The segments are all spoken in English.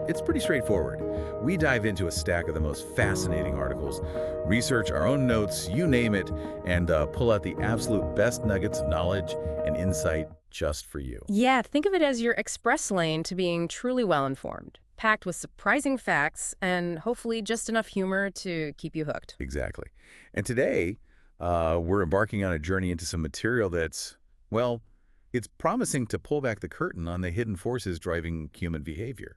It's pretty straightforward. We dive into a stack of the most fascinating articles, research our own notes, you name it, and pull out the absolute best nuggets of knowledge and insight just for you. Yeah, think of it as your express lane to being truly well-informed, packed with surprising facts and hopefully just enough humor to keep you hooked. Exactly. And today, we're embarking on a journey into some material that's, well, it's promising to pull back the curtain on the hidden forces driving human behavior.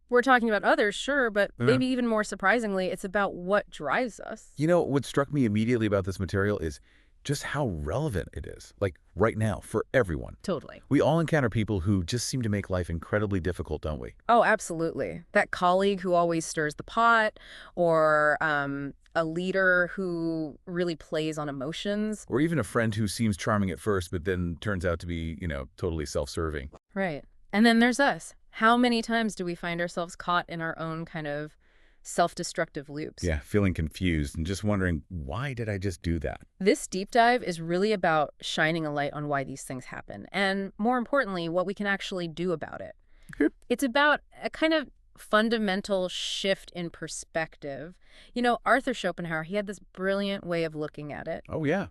We're talking about others, sure, but maybe even more surprisingly, it's about what drives us. You know, what struck me immediately about this material is just how relevant it is, like right now, for everyone. Totally. We all encounter people who just seem to make life incredibly difficult, don't we? Oh, absolutely. That colleague who always stirs the pot, or a leader who really plays on emotions. Or even a friend who seems charming at first, but then turns out to be, totally self-serving. Right. And then there's us. How many times do we find ourselves caught in our own kind of self-destructive loops? Yeah, feeling confused and just wondering, why did I just do that? This deep dive is really about shining a light on why these things happen, and more importantly, what we can actually do about it. Yep. It's about a kind of fundamental shift in perspective. You know, Arthur Schopenhauer, he had this brilliant way of looking at it. Oh, yeah.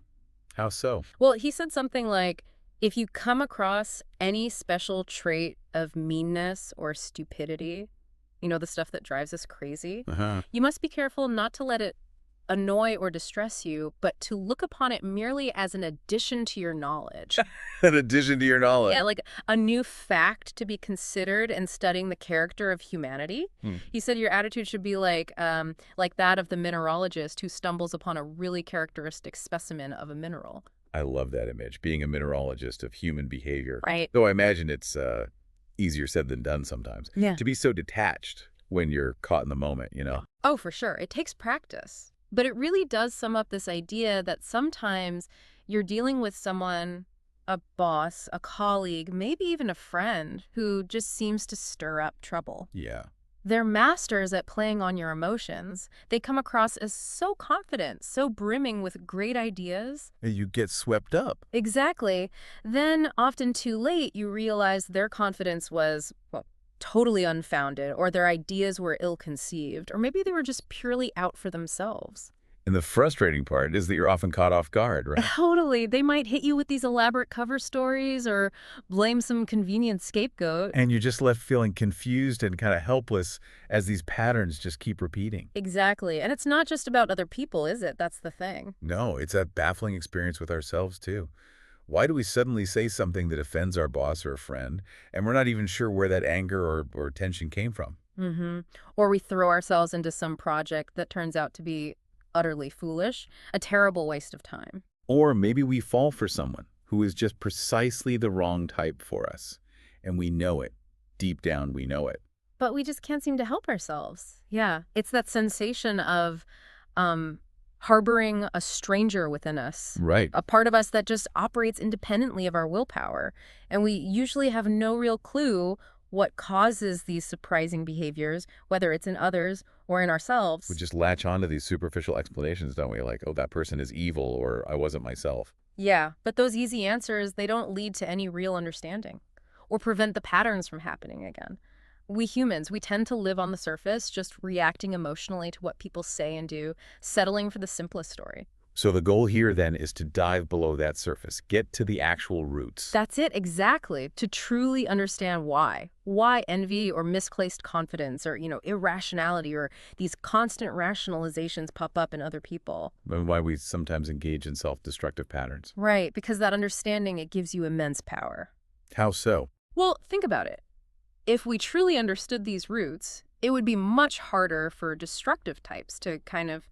How so? Well, he said something like, if you come across any special trait of meanness or stupidity, you know, the stuff that drives us crazy, you must be careful not to let it annoy or distress you, but to look upon it merely as an addition to your knowledge. An addition to your knowledge. Yeah, like a new fact to be considered in studying the character of humanity. He said your attitude should be like that of the mineralogist who stumbles upon a really characteristic specimen of a mineral. I love that image, being a mineralogist of human behavior. Right. Though I imagine it's easier said than done sometimes. Yeah. To be so detached when you're caught in the moment, Oh, for sure. It takes practice. But it really does sum up this idea that sometimes you're dealing with someone, a boss, a colleague, maybe even a friend, who just seems to stir up trouble. Yeah. They're masters at playing on your emotions. They come across as so confident, so brimming with great ideas. And you get swept up. Exactly. Then, often too late, you realize their confidence was, well, totally unfounded, or their ideas were ill-conceived, or maybe they were just purely out for themselves. And the frustrating part is that you're often caught off guard, right? Totally. They might hit you with these elaborate cover stories or blame some convenient scapegoat. And you're just left feeling confused and kind of helpless as these patterns just keep repeating. Exactly. And it's not just about other people, is it? That's the thing. No, it's a baffling experience with ourselves, too. Why do we suddenly say something that offends our boss or a friend, and we're not even sure where that anger or tension came from? Or we throw ourselves into some project that turns out to be utterly foolish, a terrible waste of time. Or maybe we fall for someone who is just precisely the wrong type for us, and we know it. Deep down, we know it. But we just can't seem to help ourselves. Yeah, it's that sensation of harboring a stranger within us. Right. A part of us that just operates independently of our willpower. And we usually have no real clue what causes these surprising behaviors, whether it's in others or in ourselves. We just latch onto these superficial explanations, don't we? Like, oh, that person is evil, or I wasn't myself. Yeah, but those easy answers, they don't lead to any real understanding or prevent the patterns from happening again. We humans, we tend to live on the surface, just reacting emotionally to what people say and do, settling for the simplest story. So the goal here, then, is to dive below that surface, get to the actual roots. That's it, exactly. To truly understand why. Why envy or misplaced confidence or, irrationality or these constant rationalizations pop up in other people. And why we sometimes engage in self-destructive patterns. Right, because that understanding, it gives you immense power. How so? Well, think about it. If we truly understood these roots, it would be much harder for destructive types to kind of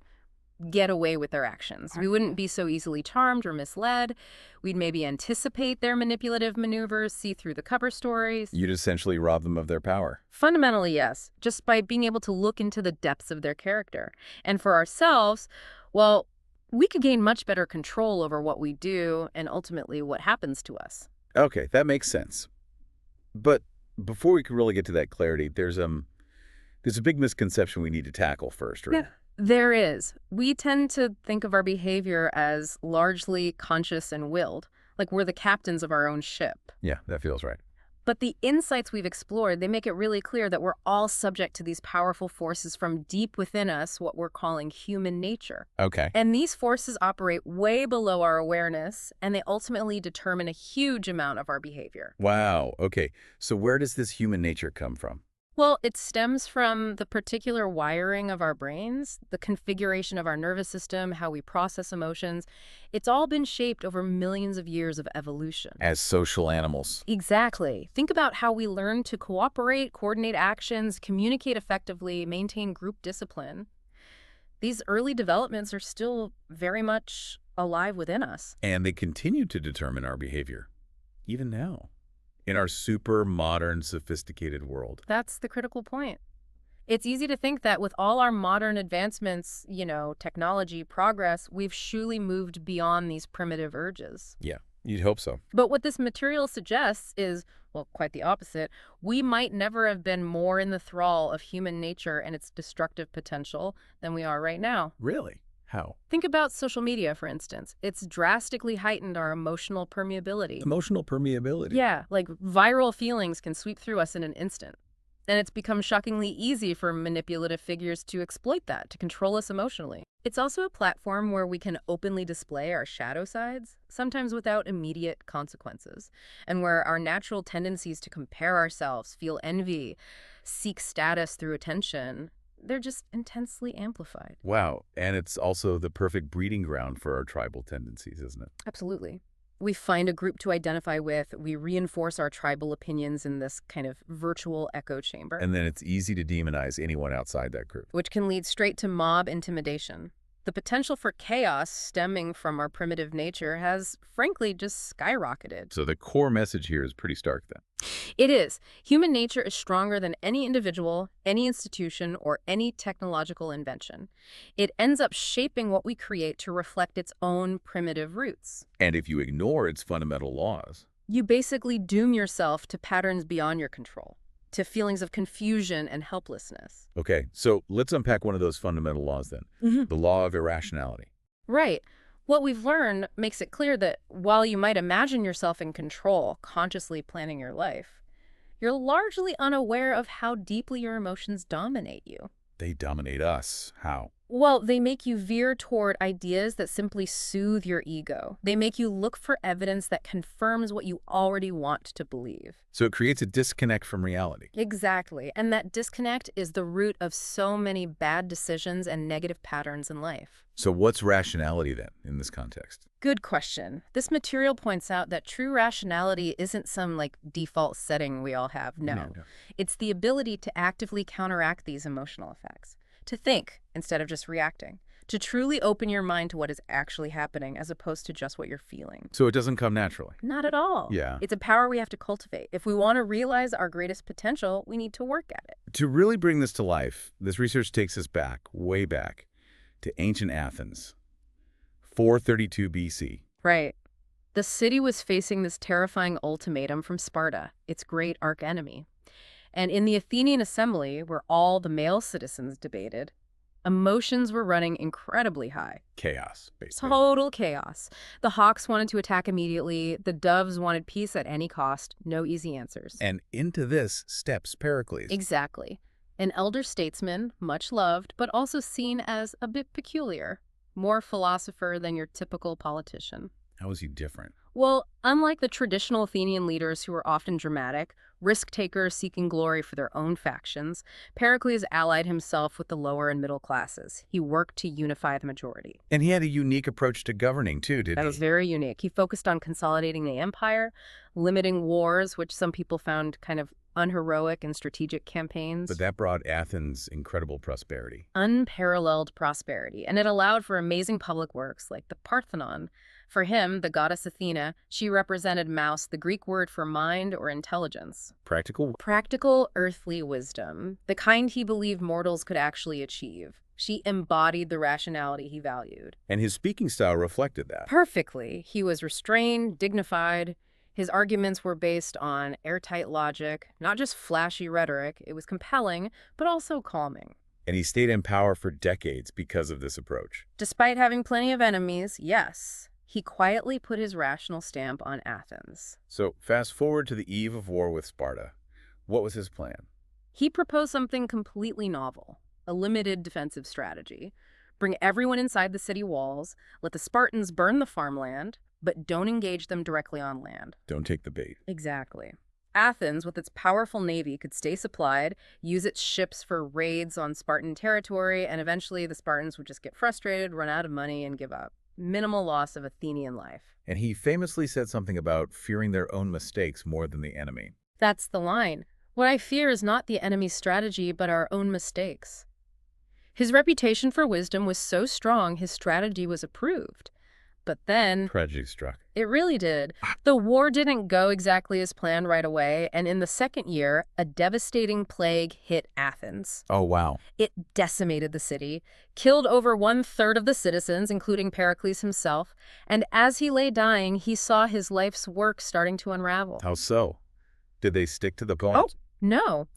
get away with their actions. We wouldn't be so easily charmed or misled. We'd maybe anticipate their manipulative maneuvers, see through the cover stories. You'd essentially rob them of their power. Fundamentally, yes, just by being able to look into the depths of their character. And for ourselves, well, we could gain much better control over what we do and ultimately what happens to us. Okay, that makes sense. But before we can really get to that clarity, there's a big misconception we need to tackle first, right? Yeah. There is. We tend to think of our behavior as largely conscious and willed, like we're the captains of our own ship. Yeah, that feels right. But the insights we've explored, they make it really clear that we're all subject to these powerful forces from deep within us, what we're calling human nature. Okay. And these forces operate way below our awareness, and they ultimately determine a huge amount of our behavior. Wow. Okay. So where does this human nature come from? Well, it stems from the particular wiring of our brains, the configuration of our nervous system, how we process emotions. It's all been shaped over millions of years of evolution. As social animals. Exactly. Think about how we learn to cooperate, coordinate actions, communicate effectively, maintain group discipline. These early developments are still very much alive within us. And they continue to determine our behavior, even now, in our super modern, sophisticated world. That's the critical point. It's easy to think that with all our modern advancements, technology, progress, we've surely moved beyond these primitive urges. Yeah, you'd hope so. But what this material suggests is, well, quite the opposite. We might never have been more in the thrall of human nature and its destructive potential than we are right now. Really? How? Think about social media, for instance. It's drastically heightened our emotional permeability. Emotional permeability? Yeah, like viral feelings can sweep through us in an instant. And it's become shockingly easy for manipulative figures to exploit that, to control us emotionally. It's also a platform where we can openly display our shadow sides, sometimes without immediate consequences, and where our natural tendencies to compare ourselves, feel envy, seek status through attention, they're just intensely amplified. Wow. And it's also the perfect breeding ground for our tribal tendencies, isn't it? Absolutely. We find a group to identify with, we reinforce our tribal opinions in this kind of virtual echo chamber. And then it's easy to demonize anyone outside that group. Which can lead straight to mob intimidation. The potential for chaos stemming from our primitive nature has, frankly, just skyrocketed. So the core message here is pretty stark then. It is. Human nature is stronger than any individual, any institution, or any technological invention. It ends up shaping what we create to reflect its own primitive roots. And if you ignore its fundamental laws, you basically doom yourself to patterns beyond your control, to feelings of confusion and helplessness. Okay, so let's unpack one of those fundamental laws then. The law of irrationality. Right. What we've learned makes it clear that while you might imagine yourself in control, consciously planning your life, you're largely unaware of how deeply your emotions dominate you. They dominate us. How? Well, they make you veer toward ideas that simply soothe your ego. They make you look for evidence that confirms what you already want to believe. So it creates a disconnect from reality. Exactly. And that disconnect is the root of so many bad decisions and negative patterns in life. So what's rationality then in this context? Good question. This material points out that true rationality isn't some default setting we all have. No. It's the ability to actively counteract these emotional effects. To think instead of just reacting. To truly open your mind to what is actually happening as opposed to just what you're feeling. So it doesn't come naturally? Not at all. Yeah. It's a power we have to cultivate. If we want to realize our greatest potential, we need to work at it. To really bring this to life, this research takes us back, way back, to ancient Athens, 432 BC. Right. The city was facing this terrifying ultimatum from Sparta, its great archenemy. And in the Athenian assembly, where all the male citizens debated, emotions were running incredibly high. Chaos, basically. Total chaos. The hawks wanted to attack immediately. The doves wanted peace at any cost. No easy answers. And into this steps Pericles. Exactly. An elder statesman, much loved, but also seen as a bit peculiar. More philosopher than your typical politician. How is he different? Well, unlike the traditional Athenian leaders who were often dramatic, risk-takers seeking glory for their own factions, Pericles allied himself with the lower and middle classes. He worked to unify the majority. And he had a unique approach to governing, too, didn't he? That was very unique. He focused on consolidating the empire, limiting wars, which some people found kind of unheroic and strategic campaigns. But that brought Athens incredible prosperity. Unparalleled prosperity. And it allowed for amazing public works like the Parthenon. For him, the goddess Athena, she represented nous, the Greek word for mind or intelligence. Practical? Practical earthly wisdom, the kind he believed mortals could actually achieve. She embodied the rationality he valued. And his speaking style reflected that. Perfectly. He was restrained, dignified. His arguments were based on airtight logic, not just flashy rhetoric. It was compelling, but also calming. And he stayed in power for decades because of this approach. Despite having plenty of enemies, yes. He quietly put his rational stamp on Athens. So fast forward to the eve of war with Sparta. What was his plan? He proposed something completely novel, a limited defensive strategy. Bring everyone inside the city walls, let the Spartans burn the farmland, but don't engage them directly on land. Don't take the bait. Exactly. Athens, with its powerful navy, could stay supplied, use its ships for raids on Spartan territory, and eventually the Spartans would just get frustrated, run out of money, and give up. Minimal loss of Athenian life. And he famously said something about fearing their own mistakes more than the enemy. That's the line. What I fear is not the enemy's strategy, but our own mistakes. His reputation for wisdom was so strong, his strategy was approved. But then... tragedy struck. It really did. The war didn't go exactly as planned right away, and in the second year, a devastating plague hit Athens. Oh, wow. It decimated the city, killed over 1/3 of the citizens, including Pericles himself, and as he lay dying, he saw his life's work starting to unravel. How so? Did they stick to the point? Oh, no.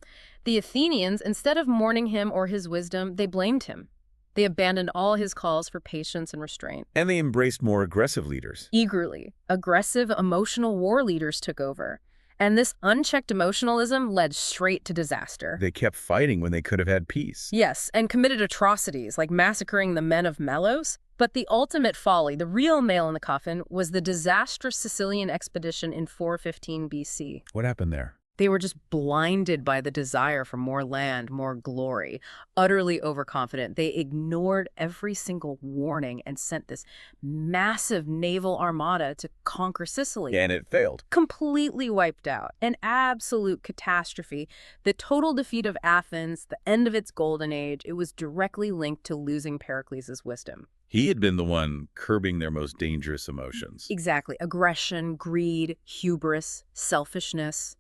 The Athenians, instead of mourning him or his wisdom, they blamed him. They abandoned all his calls for patience and restraint. And they embraced more aggressive leaders. Eagerly, aggressive, emotional war leaders took over. And this unchecked emotionalism led straight to disaster. They kept fighting when they could have had peace. Yes, and committed atrocities like massacring the men of Melos. But the ultimate folly, the real nail in the coffin, was the disastrous Sicilian expedition in 415 BC. What happened there? They were just blinded by the desire for more land, more glory, utterly overconfident. They ignored every single warning and sent this massive naval armada to conquer Sicily. And it failed. Completely wiped out. An absolute catastrophe. The total defeat of Athens, the end of its golden age, it was directly linked to losing Pericles' wisdom. He had been the one curbing their most dangerous emotions. Exactly. Aggression, greed, hubris, selfishness.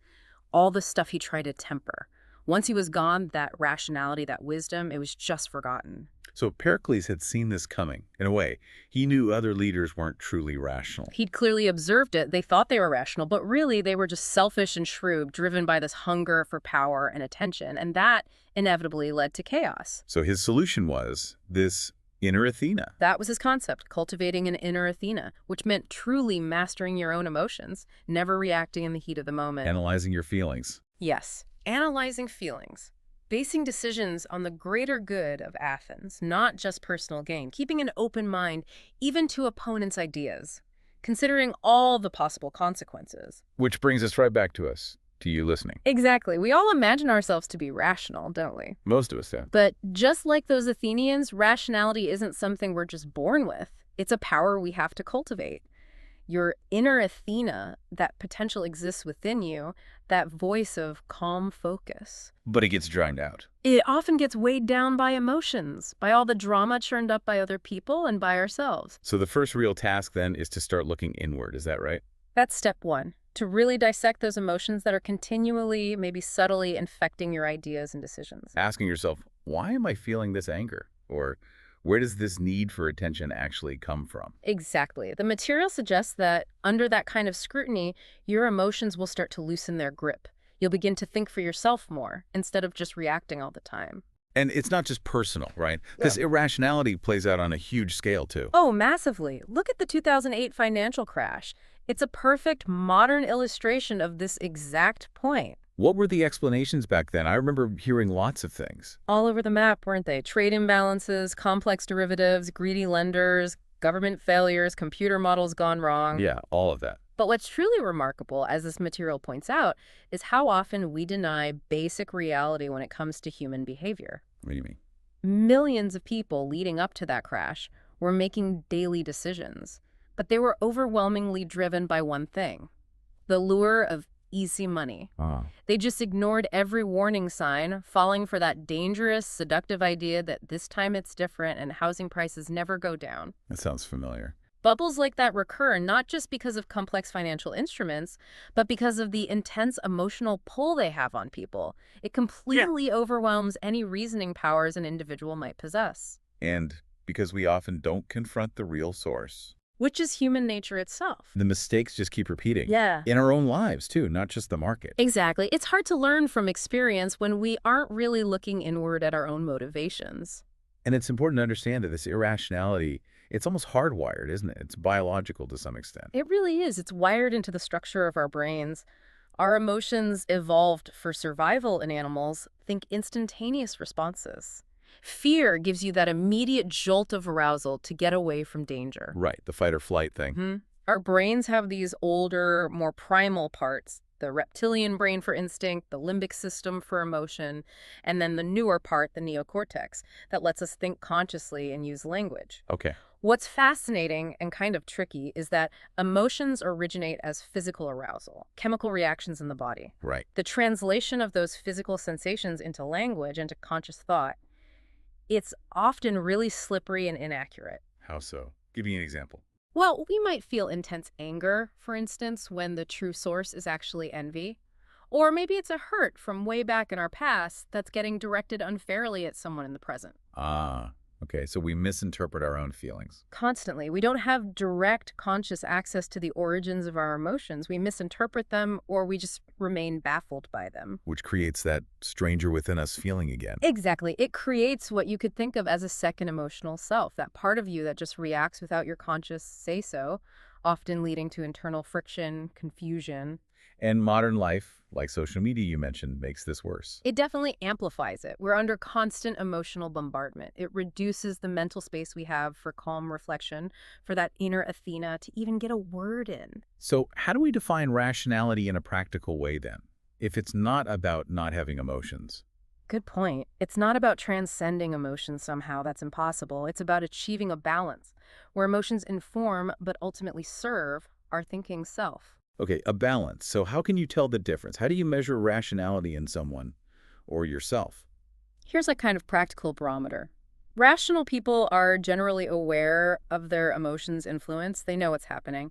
All the stuff he tried to temper. Once he was gone, that rationality, that wisdom, it was just forgotten. So Pericles had seen this coming. In a way, he knew other leaders weren't truly rational. He'd clearly observed it. They thought they were rational, but really they were just selfish and shrewd, driven by this hunger for power and attention. And that inevitably led to chaos. So his solution was this inner Athena. That was his concept, cultivating an inner Athena, which meant truly mastering your own emotions, never reacting in the heat of the moment. Analyzing your feelings. Yes, analyzing feelings. Basing decisions on the greater good of Athens, not just personal gain. Keeping an open mind, even to opponents' ideas. Considering all the possible consequences. Which brings us right back to us. To you listening. Exactly. We all imagine ourselves to be rational, don't we? Most of us do. But just like those Athenians, rationality isn't something we're just born with. It's a power we have to cultivate. Your inner Athena, that potential exists within you, that voice of calm focus. But it gets drowned out. It often gets weighed down by emotions, by all the drama churned up by other people and by ourselves. So the first real task then is to start looking inward. Is that right? That's step one. To really dissect those emotions that are continually, maybe subtly infecting your ideas and decisions. Asking yourself, why am I feeling this anger? Or where does this need for attention actually come from? Exactly. The material suggests that under that kind of scrutiny, your emotions will start to loosen their grip. You'll begin to think for yourself more instead of just reacting all the time. And it's not just personal, right? This irrationality plays out on a huge scale, too. Oh, massively. Look at the 2008 financial crash. It's a perfect modern illustration of this exact point. What were the explanations back then? I remember hearing lots of things. All over the map, weren't they? Trade imbalances, complex derivatives, greedy lenders, government failures, computer models gone wrong. Yeah, all of that. But what's truly remarkable, as this material points out, is how often we deny basic reality when it comes to human behavior. What do you mean? Millions of people leading up to that crash were making daily decisions, but they were overwhelmingly driven by one thing: the lure of easy money. They just ignored every warning sign, falling for that dangerous, seductive idea that this time it's different and housing prices never go down. That sounds familiar. Bubbles like that recur not just because of complex financial instruments, but because of the intense emotional pull they have on people. It completely overwhelms any reasoning powers an individual might possess. And because we often don't confront the real source. Which is human nature itself. The mistakes just keep repeating. Yeah. In our own lives, too, not just the market. Exactly. It's hard to learn from experience when we aren't really looking inward at our own motivations. And it's important to understand that this irrationality, it's almost hardwired, isn't it? It's biological to some extent. It really is. It's wired into the structure of our brains. Our emotions evolved for survival in animals. Think instantaneous responses. Fear gives you that immediate jolt of arousal to get away from danger. Right, the fight or flight thing. Our brains have these older, more primal parts, the reptilian brain for instinct, the limbic system for emotion, and then the newer part, the neocortex, that lets us think consciously and use language. Okay. What's fascinating and kind of tricky is that emotions originate as physical arousal, chemical reactions in the body. Right. The translation of those physical sensations into language, into conscious thought, it's often really slippery and inaccurate. How so? Give me an example. Well, we might feel intense anger, for instance, when the true source is actually envy. Or maybe it's a hurt from way back in our past that's getting directed unfairly at someone in the present. Ah, okay. So we misinterpret our own feelings. Constantly. We don't have direct conscious access to the origins of our emotions. We misinterpret them or we just remain baffled by them. Which creates that stranger within us feeling again. Exactly. It creates what you could think of as a second emotional self, that part of you that just reacts without your conscious say-so, often leading to internal friction, confusion. And modern life, like social media you mentioned, makes this worse. It definitely amplifies it. We're under constant emotional bombardment. It reduces the mental space we have for calm reflection, for that inner Athena to even get a word in. So how do we define rationality in a practical way then, if it's not about not having emotions? Good point. It's not about transcending emotions somehow. That's impossible. It's about achieving a balance where emotions inform but ultimately serve our thinking self. Okay, a balance. So how can you tell the difference? How do you measure rationality in someone or yourself? Here's a kind of practical barometer. Rational people are generally aware of their emotions' influence. They know what's happening.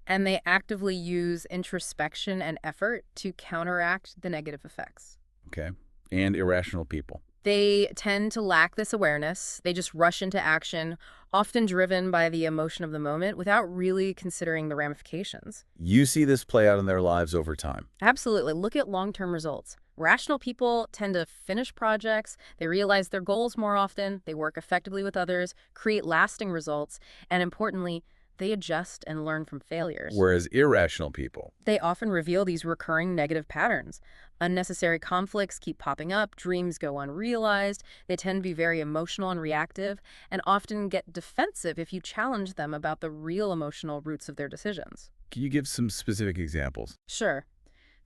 And they actively use introspection and effort to counteract the negative effects. Okay. And irrational people. They tend to lack this awareness. They just rush into action, often driven by the emotion of the moment without really considering the ramifications. You see this play out in their lives over time. Absolutely. Look at long-term results. Rational people tend to finish projects, they realize their goals more often, they work effectively with others, create lasting results, and importantly, they adjust and learn from failures. Whereas irrational people, they often reveal these recurring negative patterns. Unnecessary conflicts keep popping up, dreams go unrealized, they tend to be very emotional and reactive, and often get defensive if you challenge them about the real emotional roots of their decisions. can you give some specific examples? Sure.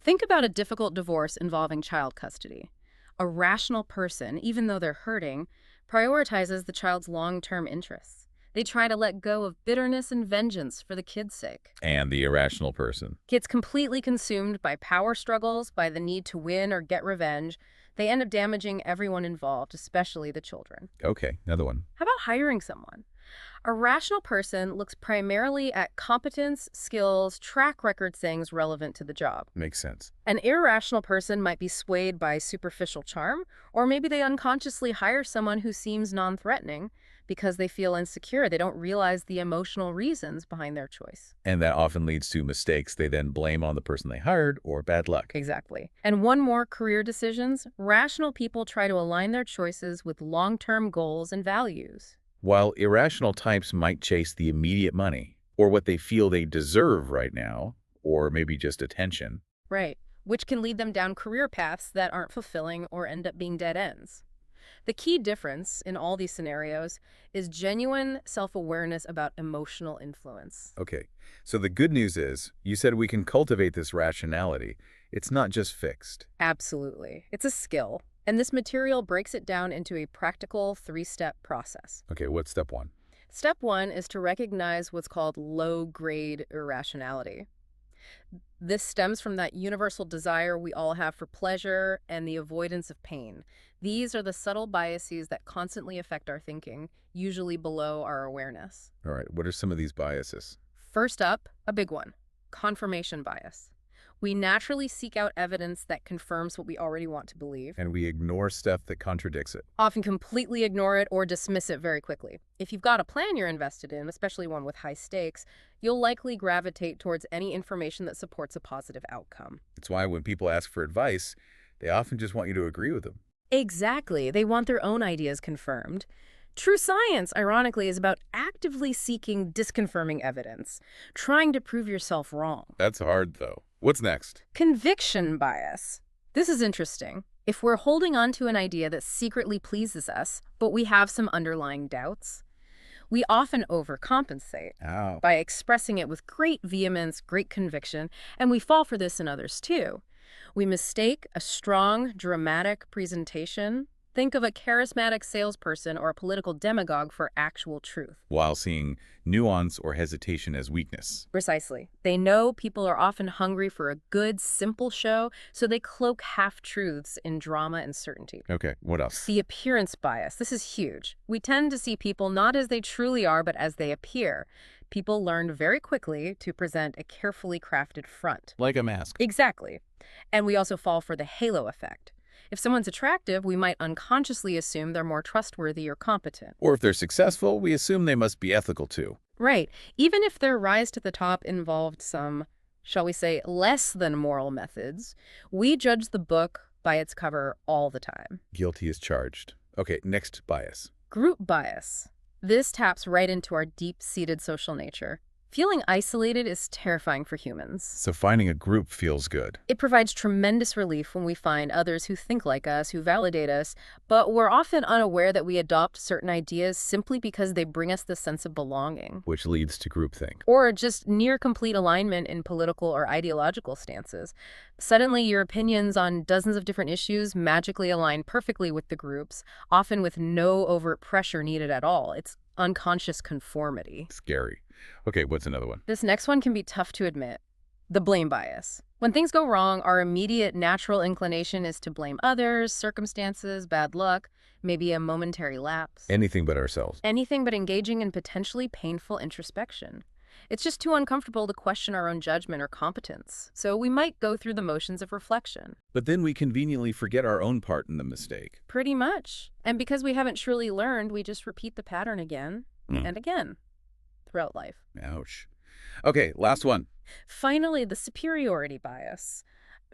Think about a difficult divorce involving child custody. A rational person, even though they're hurting, prioritizes the child's long-term interests. They try to let go of bitterness and vengeance for the kid's sake. And the irrational person. Gets completely consumed by power struggles, by the need to win or get revenge. They end up damaging everyone involved, especially the children. Okay, another one. How about hiring someone? A rational person looks primarily at competence, skills, track record things relevant to the job. Makes sense. An irrational person might be swayed by superficial charm, or maybe they unconsciously hire someone who seems non-threatening because they feel insecure. They don't realize the emotional reasons behind their choice. And that often leads to mistakes they then blame on the person they hired or bad luck. Exactly. And one more, career decisions. Rational people try to align their choices with long-term goals and values. While irrational types might chase the immediate money or what they feel they deserve right now, or maybe just attention. Right. Which can lead them down career paths that aren't fulfilling or end up being dead ends. The key difference in all these scenarios is genuine self-awareness about emotional influence. Okay, so the good news is, you said we can cultivate this rationality. It's not just fixed. Absolutely. It's a skill. And this material breaks it down into a practical 3-step process. Okay, what's step one? Step 1 is to recognize what's called low-grade irrationality. This stems from that universal desire we all have for pleasure and the avoidance of pain. These are the subtle biases that constantly affect our thinking, usually below our awareness. All right, what are some of these biases? First up, a big one, confirmation bias. We naturally seek out evidence that confirms what we already want to believe. And we ignore stuff that contradicts it. Often completely ignore it or dismiss it very quickly. If you've got a plan you're invested in, especially one with high stakes, you'll likely gravitate towards any information that supports a positive outcome. It's why when people ask for advice, they often just want you to agree with them. Exactly. They want their own ideas confirmed. True science, ironically, is about actively seeking disconfirming evidence, trying to prove yourself wrong. That's hard, though. What's next? Conviction bias. This is interesting. If we're holding on to an idea that secretly pleases us, but we have some underlying doubts, we often overcompensate by expressing it with great vehemence, great conviction, and we fall for this in others too. We mistake a strong, dramatic presentation. Think of a charismatic salesperson or a political demagogue for actual truth. While seeing nuance or hesitation as weakness. Precisely. They know people are often hungry for a good, simple show, so they cloak half-truths in drama and certainty. Okay, what else? The appearance bias. This is huge. We tend to see people not as they truly are, but as they appear. People learn very quickly to present a carefully crafted front. Like a mask. Exactly. And we also fall for the halo effect. If someone's attractive, we might unconsciously assume they're more trustworthy or competent. Or if they're successful, we assume they must be ethical too. Right. Even if their rise to the top involved some, shall we say, less than moral methods, we judge the book by its cover all the time. Guilty as charged. Okay, next bias. Group bias. This taps right into our deep-seated social nature. Feeling isolated is terrifying for humans. So finding a group feels good. It provides tremendous relief when we find others who think like us, who validate us, but we're often unaware that we adopt certain ideas simply because they bring us the sense of belonging. Which leads to groupthink. Or just near complete alignment in political or ideological stances. Suddenly, your opinions on dozens of different issues magically align perfectly with the group's, often with no overt pressure needed at all. It's unconscious conformity. Scary. Okay, what's another one? This next one can be tough to admit. The blame bias. When things go wrong, our immediate natural inclination is to blame others, circumstances, bad luck, maybe a momentary lapse. Anything but ourselves. Anything but engaging in potentially painful introspection. It's just too uncomfortable to question our own judgment or competence, so we might go through the motions of reflection. But then we conveniently forget our own part in the mistake. Pretty much. And because we haven't truly learned, we just repeat the pattern again and again throughout life. Ouch. Okay, last one. Finally, the superiority bias.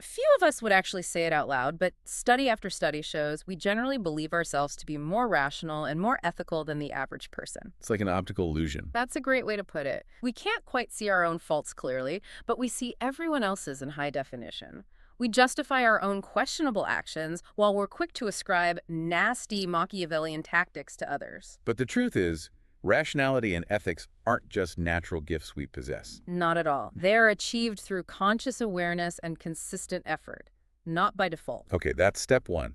Few of us would actually say it out loud, but study after study shows we generally believe ourselves to be more rational and more ethical than the average person. It's like an optical illusion. That's a great way to put it. We can't quite see our own faults clearly, but we see everyone else's in high definition. We justify our own questionable actions while we're quick to ascribe nasty Machiavellian tactics to others. But the truth is, rationality and ethics aren't just natural gifts we possess. Not at all. They're achieved through conscious awareness and consistent effort, not by default. Okay, that's step one.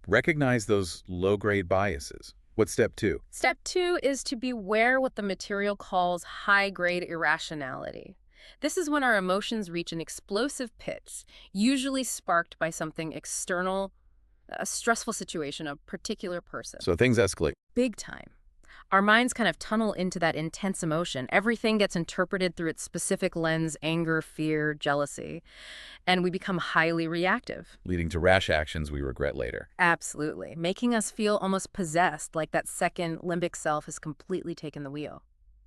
Recognize those low-grade biases. What's step two? Step two is to beware what the material calls high-grade irrationality. This is when our emotions reach an explosive pitch, usually sparked by something external, a stressful situation, a particular person. So things escalate. Big time. Our minds kind of tunnel into that intense emotion. Everything gets interpreted through its specific lens: anger, fear, jealousy, and we become highly reactive. Leading to rash actions we regret later. Absolutely. Making us feel almost possessed, like that second limbic self has completely taken the wheel.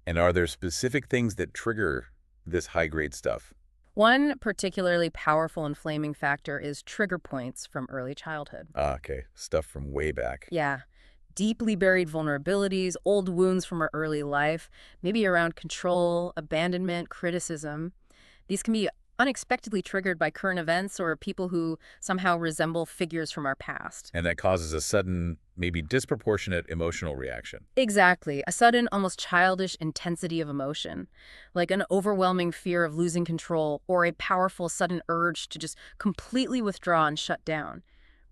And are there specific things that trigger this high-grade stuff? One particularly powerful inflaming factor is trigger points from early childhood. Okay, stuff from way back. Yeah. Deeply buried vulnerabilities, old wounds from our early life, maybe around control, abandonment, criticism. These can be unexpectedly triggered by current events or people who somehow resemble figures from our past. And that causes a sudden, maybe disproportionate emotional reaction. Exactly. A sudden, almost childish intensity of emotion, like an overwhelming fear of losing control or a powerful sudden urge to just completely withdraw and shut down.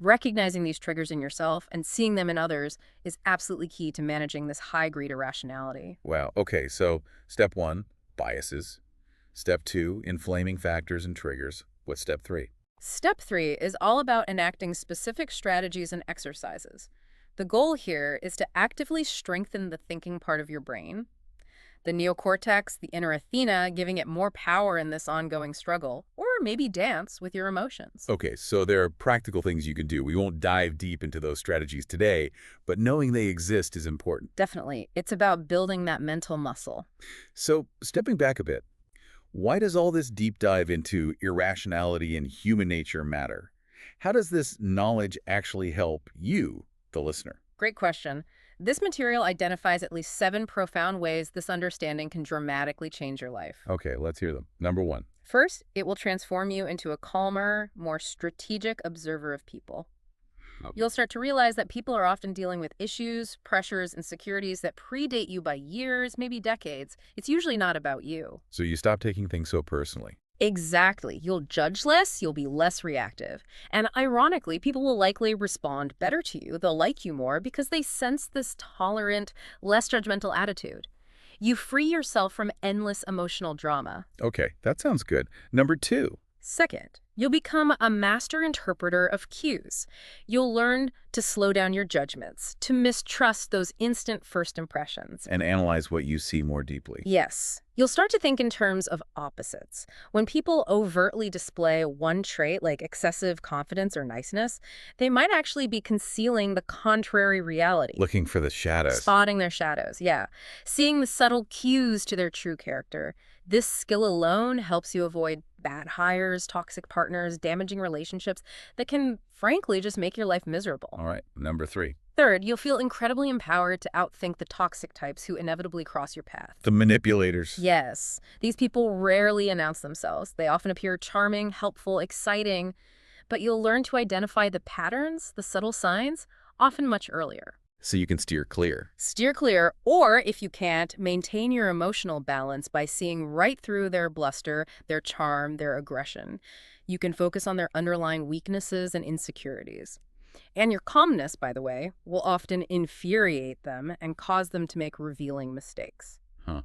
Recognizing these triggers in yourself and seeing them in others is absolutely key to managing this high-grade irrationality. Wow. Okay, so step one, biases. Step two, inflaming factors and triggers. What's step three? Step three is all about enacting specific strategies and exercises. The goal here is to actively strengthen the thinking part of your brain, the neocortex, the inner Athena, giving it more power in this ongoing struggle, or maybe dance with your emotions. Okay, so there are practical things you can do. We won't dive deep into those strategies today, but knowing they exist is important. Definitely. It's about building that mental muscle. So, stepping back a bit, why does all this deep dive into irrationality and human nature matter? How does this knowledge actually help you, the listener? Great question. This material identifies at least 7 profound ways this understanding can dramatically change your life. Okay, let's hear them. Number 1. First, it will transform you into a calmer, more strategic observer of people. Okay. You'll start to realize that people are often dealing with issues, pressures, insecurities that predate you by years, maybe decades. It's usually not about you. So you stop taking things so personally. Exactly. You'll judge less, you'll be less reactive. And ironically, people will likely respond better to you. They'll like you more because they sense this tolerant, less judgmental attitude. You free yourself from endless emotional drama. Okay, that sounds good. Number 2. Second, you'll become a master interpreter of cues. You'll learn to slow down your judgments, to mistrust those instant first impressions. And analyze what you see more deeply. Yes. You'll start to think in terms of opposites. When people overtly display one trait like excessive confidence or niceness, they might actually be concealing the contrary reality. Looking for the shadows. Spotting their shadows, yeah. Seeing the subtle cues to their true character. This skill alone helps you avoid bad hires, toxic partners, damaging relationships that can, frankly, just make your life miserable. All right, number 3. Third, you'll feel incredibly empowered to outthink the toxic types who inevitably cross your path. The manipulators. Yes. These people rarely announce themselves. They often appear charming, helpful, exciting, but you'll learn to identify the patterns, the subtle signs, often much earlier. So you can steer clear. Steer clear, or if you can't, maintain your emotional balance by seeing right through their bluster, their charm, their aggression. You can focus on their underlying weaknesses and insecurities. And your calmness, by the way, will often infuriate them and cause them to make revealing mistakes. Huh.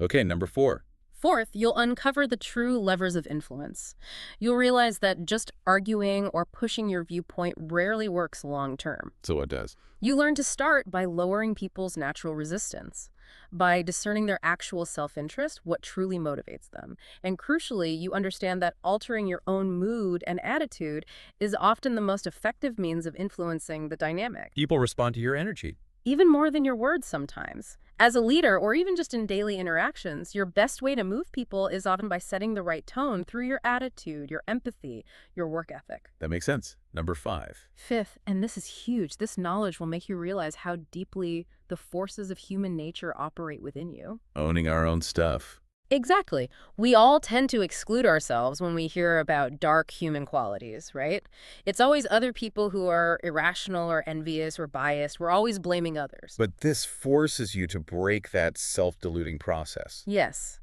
Okay, number 4. Fourth, you'll uncover the true levers of influence. You'll realize that just arguing or pushing your viewpoint rarely works long term. So what does? You learn to start by lowering people's natural resistance, by discerning their actual self-interest, what truly motivates them. And crucially, you understand that altering your own mood and attitude is often the most effective means of influencing the dynamic. People respond to your energy. Even more than your words sometimes. As a leader, or even just in daily interactions, your best way to move people is often by setting the right tone through your attitude, your empathy, your work ethic. That makes sense. Number 5. Fifth, and this is huge, this knowledge will make you realize how deeply the forces of human nature operate within you. Owning our own stuff. Exactly. We all tend to exclude ourselves when we hear about dark human qualities, right? It's always other people who are irrational or envious or biased. We're always blaming others. But this forces you to break that self-deluding process. Yes.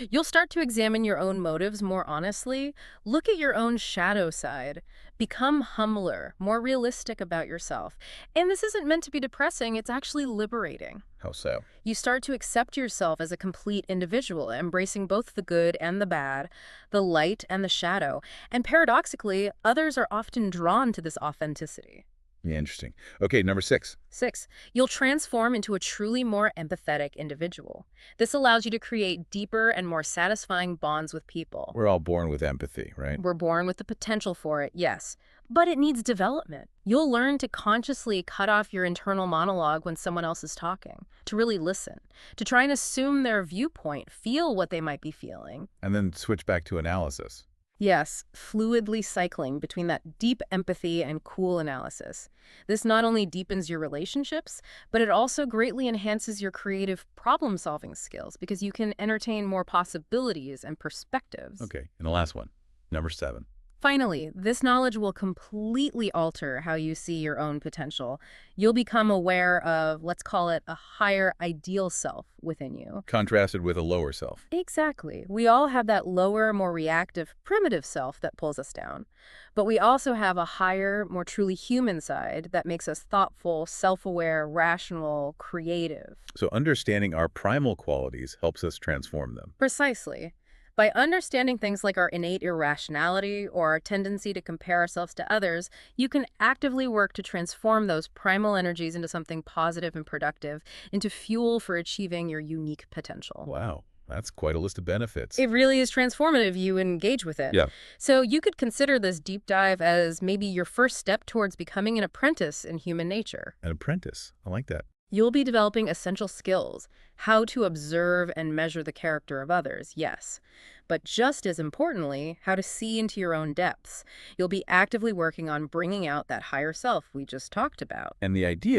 You'll start to examine your own motives more honestly. Look at your own shadow side. Become humbler, more realistic about yourself. And this isn't meant to be depressing, it's actually liberating. How so? You start to accept yourself as a complete individual, embracing both the good and the bad, the light and the shadow. And paradoxically, others are often drawn to this authenticity. Yeah, interesting. Okay, number 6. 6, you'll transform into a truly more empathetic individual. This allows you to create deeper and more satisfying bonds with people. We're all born with empathy, right? We're born with the potential for it, yes. But it needs development. You'll learn to consciously cut off your internal monologue when someone else is talking, to really listen, to try and assume their viewpoint, feel what they might be feeling. And then switch back to analysis. Yes, fluidly cycling between that deep empathy and cool analysis. This not only deepens your relationships, but it also greatly enhances your creative problem-solving skills because you can entertain more possibilities and perspectives. Okay, and the last one, number 7. Finally, this knowledge will completely alter how you see your own potential. You'll become aware of, let's call it, a higher ideal self within you. Contrasted with a lower self. Exactly. We all have that lower, more reactive, primitive self that pulls us down. But we also have a higher, more truly human side that makes us thoughtful, self-aware, rational, creative. So understanding our primal qualities helps us transform them. Precisely. By understanding things like our innate irrationality or our tendency to compare ourselves to others, you can actively work to transform those primal energies into something positive and productive, into fuel for achieving your unique potential. Wow, that's quite a list of benefits. It really is transformative. You engage with it. Yeah. So you could consider this deep dive as maybe your first step towards becoming an apprentice in human nature. An apprentice. I like that. You'll be developing essential skills, how to observe and measure the character of others, yes. But just as importantly, how to see into your own depths. You'll be actively working on bringing out that higher self we just talked about. And the idea